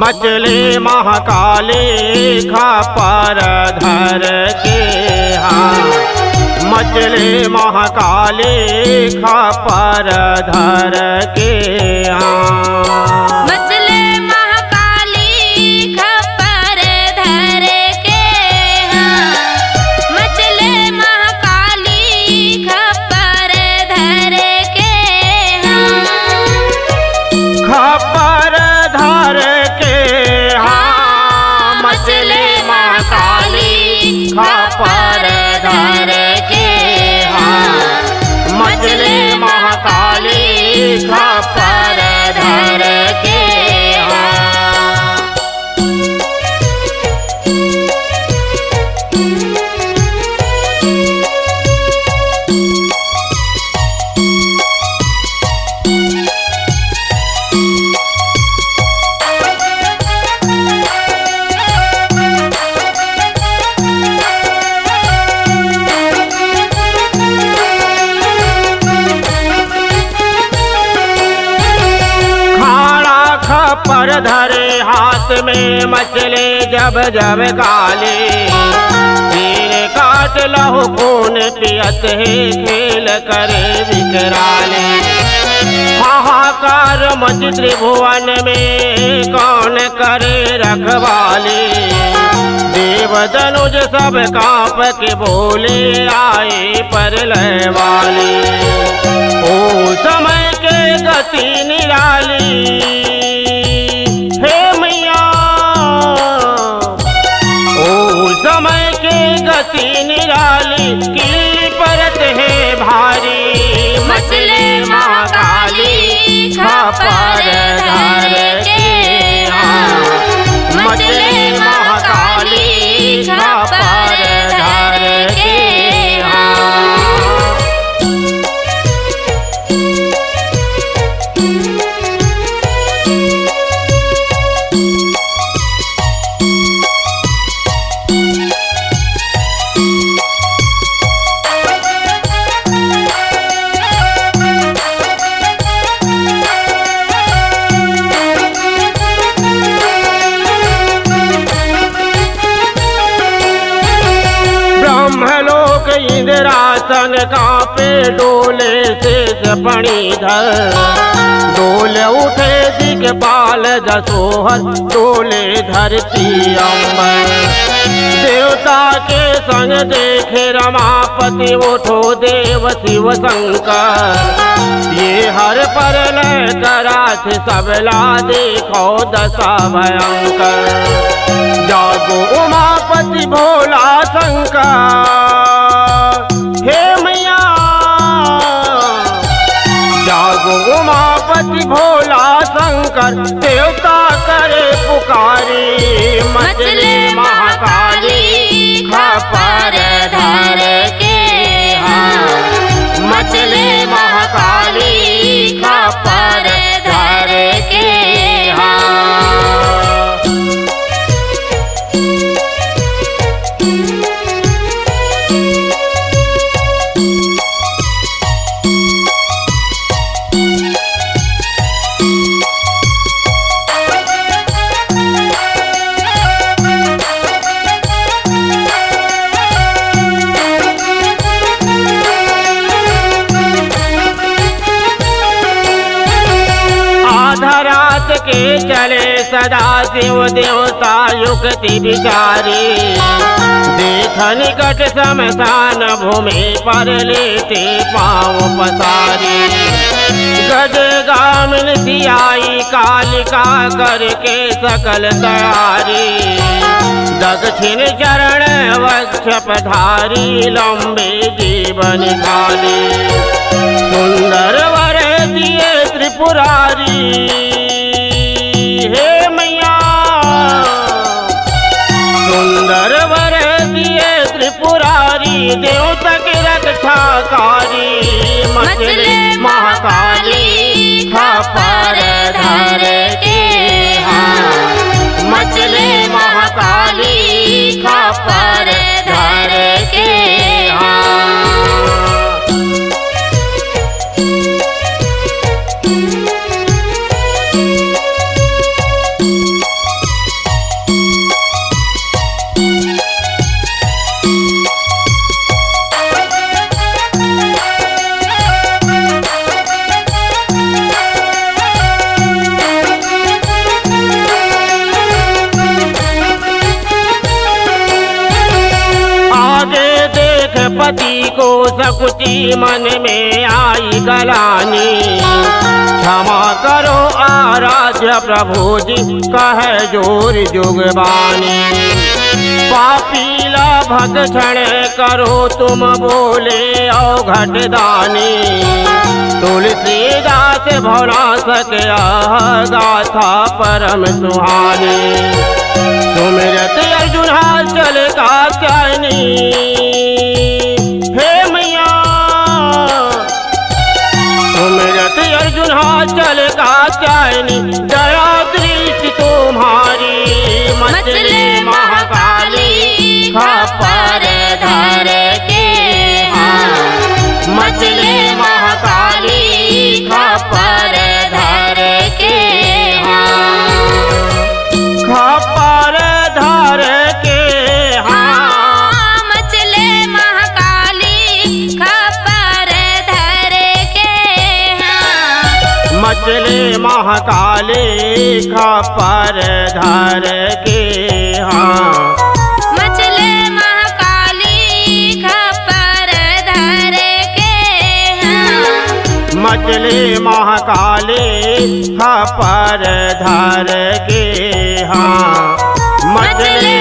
मचले महाकाली खपर धर के मचले महाकाली खपर धर के मचले महाकाली खपर धर के मचले महाकाली खपर धर के खपर धर के मचले महाकाली खपर धर के मचले महाकाली खपर धर के खपर धरे हाथ में मचले जब जब काले तीर काट लहु खून पियत है खेल करे विकराले हाहाकार मच त्रिभुवन में कौन करे रखवाले देव धनुज सब कांप के बोले आए परलय वाले ओ समय के गति निराली समय के गति निराली की परत है भारी मचले महाकाली खपर धर के मचले महाकाली खपर धर के ब्रह्मलोक इंद्रासन कांपे डोले शेष फणिधर डोले उठे दिक्पाल दसोहर डोले धरती अंबर देवता के संग देखे रमापति उठो देव शिव शंकर ये हर परलय कराथ सबला देखो दशा भयंकर जागो उमापति भोला शंकर हे मैया जागो उमापति भोला शंकर देवता करे पुकारी मचले महाकाली खपर धर के मचले महाकाली खपर धर के रात के चले सदा शिव देवता युक्ति विचारी देख निकट शमशान भूमि पर लेटे पाँव पसारी गज गामिन सियाई कालिका करके सकल तैयारी दक्षिण चरण वक्ष पधारी लंबे जीवन खाली सुंदर वर दिए त्रिपुरारी हे मैया सुंदर वर दिए त्रिपुरारी देवता के रक्षाकारी मचले महाकाली खपर धर के मचले महाकाली खपर धर के सकुची मन में आई गलानी, क्षमा करो आराध्य प्रभु जी कहे जोर जुगबानी। पापीला भक्षण करो तुम बोले औघट दानी, तुलसीदास भौरा सके गाथा परम सुहानी। सुमिरत अर्जुन हाचल का चैनी, हे मैया सुमिरत अर्जुन हाचल का चैनी, दया दृष्टि तुम्हारी। मचले महाकाली खपर धर के, मचले महाकाली खपर धर के, खपर धर के, मचले महाकाली खपर धर के, मचले महाकाली खपर धर के, मचले महाकाली खपर धर के, मचले महाकाली खपर धर के, मचले